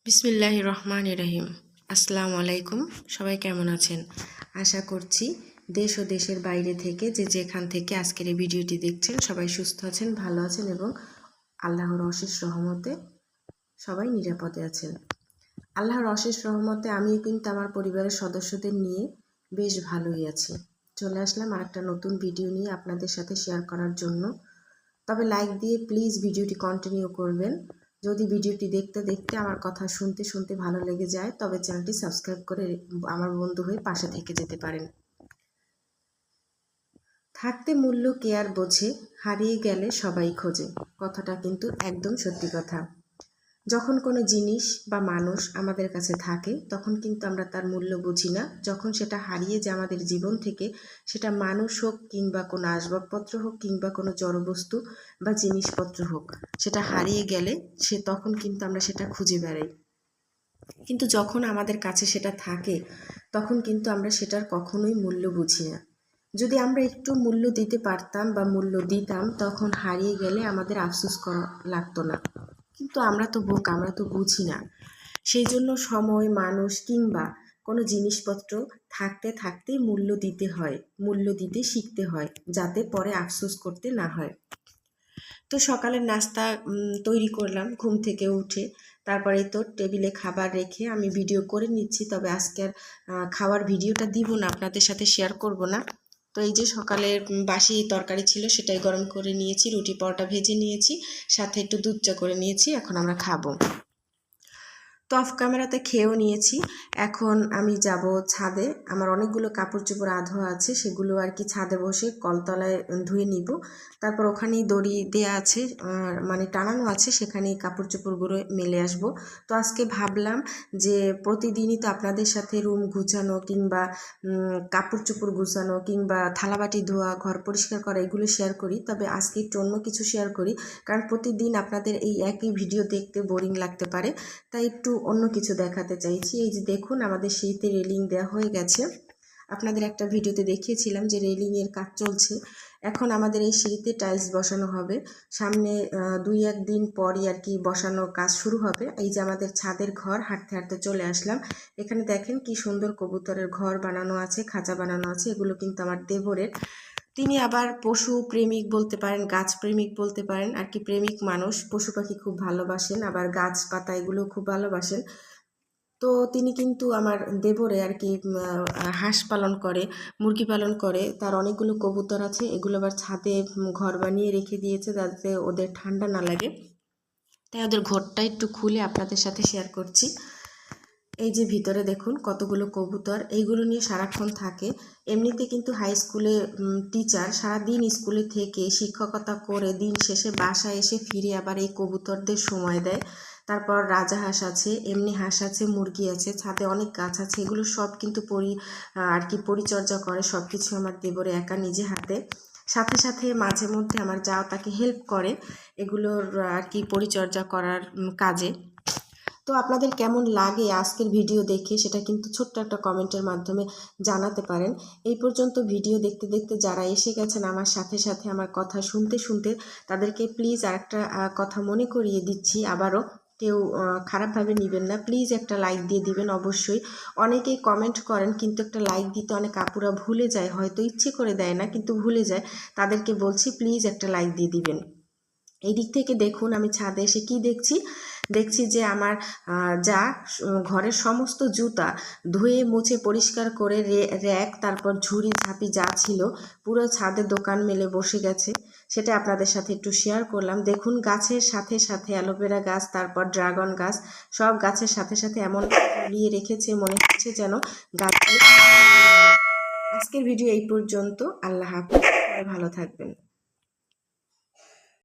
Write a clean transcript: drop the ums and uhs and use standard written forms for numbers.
বিসমিল্লাহির রহমানির রহিম। আসসালামু আলাইকুম। সবাই কেমন আছেন? আশা করছি দেশ ও দেশের বাইরে থেকে যেখান থেকে আজকের এই ভিডিওটি দেখছেন সবাই সুস্থ আছেন, ভালো আছেন এবং আল্লাহর অশেষ রহমতে সবাই নিরাপদে আছেন। আল্লাহর অশেষ রহমতে আমিও কিন্তু আমার পরিবারের সদস্যদের নিয়ে বেশ ভালোই আছি। চলে আসলাম আরেকটা নতুন ভিডিও নিয়ে আপনাদের সাথে শেয়ার করার জন্য। তবে লাইক দিয়ে প্লিজ ভিডিওটি কন্টিনিউ করবেন। যদি ভিডিওটি দেখতে দেখতে আমার কথা শুনতে শুনতে ভালো লেগে যায় তবে চ্যানেলটি সাবস্ক্রাইব করে আমার বন্ধু হয়ে পাশে থেকে যেতে পারেন। থাকতে মূল্য কে আর বোঝে, হারিয়ে গেলে সবাই খোঁজে। কথাটা কিন্তু একদম সত্যি কথা। যখন কোনো জিনিস বা মানুষ আমাদের কাছে থাকে তখন কিন্তু আমরা তার মূল্য বুঝি না। যখন সেটা হারিয়ে যায় আমাদের জীবন থেকে, সেটা মানুষ হোক কিংবা কোনো আসবাবপত্র হোক কিংবা কোনো জড়বস্তু বা জিনিসপত্র হোক, সেটা হারিয়ে গেলে তখন কিন্তু আমরা সেটা খুঁজে বেড়াই। কিন্তু যখন আমাদের কাছে সেটা থাকে তখন কিন্তু আমরা সেটার কখনোই মূল্য বুঝি না। যদি আমরা একটু মূল্য দিতে পারতাম বা মূল্য দিতাম তখন হারিয়ে গেলে আমাদের আফসোস করা লাগতো না। কিন্তু আমরা তো বোকা, আমরা তো বুঝি না। সেই জন্য সময়, মানুষ কিংবা কোনো জিনিসপত্র থাকতে থাকতেই মূল্য দিতে হয়, মূল্য দিতে শিখতে হয়, যাতে পরে আফসোস করতে না হয়। তো সকালের নাস্তা তৈরি করলাম ঘুম থেকে উঠে। তারপরে তো টেবিলে খাবার রেখে আমি ভিডিও করে নিচ্ছি, তবে আজকের খাওয়ার ভিডিওটা দিব না, আপনাদের সাথে শেয়ার করব না। তো এই যে সকালের বাসি তরকারি ছিল সেটাই গরম করে নিয়েছি, রুটি পরোটা ভেজে নিয়েছি, সাথে একটু দুধ চা করে নিয়েছি, এখন আমরা খাবো। তো অফ ক্যামেরাতে খেয়েও নিয়েছি। এখন আমি যাব ছাদে। আমার অনেকগুলো কাপড় চোপড় আধোয়া আছে, সেগুলো আর কি ছাদে বসে কলতলায় ধুয়ে নিব। তারপর ওখানেই দড়ি দেয়া আছে, মানে টানানো আছে, সেখানেই কাপড় চোপড়গুলো মেলে আসব। তো আজকে ভাবলাম যে প্রতিদিনই তো আপনাদের সাথে রুম গুছানো কিংবা কাপড় চোপড় গুছানো কিংবা থালাবাটি ধোয়া, ঘর পরিষ্কার করা এগুলো শেয়ার করি, তবে আজকে একটু অন্য কিছু শেয়ার করি। কারণ প্রতিদিন আপনাদের এই একই ভিডিও দেখতে বোরিং লাগতে পারে, তাই একটু অন্য কিছু দেখাতে চাইছি। এই যে দেখুন, আমাদের সিঁড়িতে রেলিং দেওয়া হয়ে গেছে। আপনাদের একটা ভিডিওতে দেখিয়েছিলাম যে রেলিংয়ের কাজ চলছে। এখন আমাদের এই সিঁড়িতে টাইলস বসানো হবে। সামনে 2-1 দিন পরই আর কি বসানো কাজ শুরু হবে। এই যে আমাদের ছাদের ঘর, হাঁটতে হাঁটতে চলে আসলাম। এখানে দেখেন কি সুন্দর কবুতরের ঘর বানানো আছে, খাঁচা বানানো আছে। এগুলো কিন্তু আমার দেবরের। তিনি আবার পশু প্রেমিক বলতে পারেন, গাছ প্রেমিক বলতে পারেন, আর কি প্রেমিক মানুষ। পশু পাখি খুব ভালোবাসেন, আবার গাছপাতা এগুলো খুব ভালোবাসেন। তো তিনি কিন্তু আমার দেবরে আর কি হাঁস পালন করে, মুরগি পালন করে, তার অনেকগুলো কবুতর আছে। এগুলো আবার ছাদে ঘর বানিয়ে রেখে দিয়েছে যাতে ওদের ঠান্ডা না লাগে। তাই ওদের ঘরটা একটু খুলে আপনাদের সাথে শেয়ার করছি। এই যে ভিতরে দেখুন কতগুলো কবুতর, এইগুলো নিয়ে সারাক্ষণ থাকে। এমনিতে কিন্তু হাই স্কুলে টিচার সারাদিন স্কুলে থেকে শিক্ষকতা করে দিন শেষে বাসায় এসে ফিরে আবার এই কবুতরদের সময় দেয়। তারপর রাজাহাঁস আছে, এমনি হাঁস আছে, মুরগি আছে, ছাদে অনেক গাছ আছে, এগুলো সব কিন্তু আর কি পরিচর্যা করে। সব কিছু আমার দেবরে একা নিজে হাতে। সাথে সাথে মাঝে মধ্যে আমার যাও তাকে হেল্প করে এগুলোর আর কি পরিচর্যা করার কাজে। তো আপনাদের কেমন লাগে আজকের ভিডিও দেখে সেটা কিন্তু ছোট্ট একটা কমেন্টের মাধ্যমে জানাতে পারেন। এই পর্যন্ত ভিডিও দেখতে দেখতে যারা এসে গেছেন আমার সাথে সাথে আমার কথা শুনতে শুনতে, তাদেরকে প্লিজ আরেকটা কথা মনে করিয়ে দিচ্ছি আবারও, কেউ খারাপভাবে নেবেন না। প্লিজ একটা লাইক দিয়ে দিবেন অবশ্যই। অনেকেই কমেন্ট করেন কিন্তু একটা লাইক দিতে অনেক আপুরা ভুলে যায়, হয়তো ইচ্ছে করে দেয় না কিন্তু ভুলে যায়। তাদেরকে বলছি প্লিজ একটা লাইক দিয়ে দিবেন। এই দিক থেকে দেখুন আমি ছাদে এসে কি দেখছি যে আমার যা ঘরের সমস্ত জুতা ধুয়ে মুছে পরিষ্কার করে র্যাক, তারপর ঝুড়ি ঝাঁপি যা ছিল পুরো ছাদে দোকান মেলে বসে গেছে। সেটা আপনাদের সাথে একটু শেয়ার করলাম। দেখুন গাছের সাথে সাথে অ্যালোভেরা গাছ, তারপর ড্রাগন গাছ, সব গাছের সাথে সাথে এমন ঝুলিয়ে রেখেছে মনে হচ্ছে যেন গাছ। আজকের ভিডিও এই পর্যন্ত। আল্লাহ হাফেজ, ভালো থাকবেন।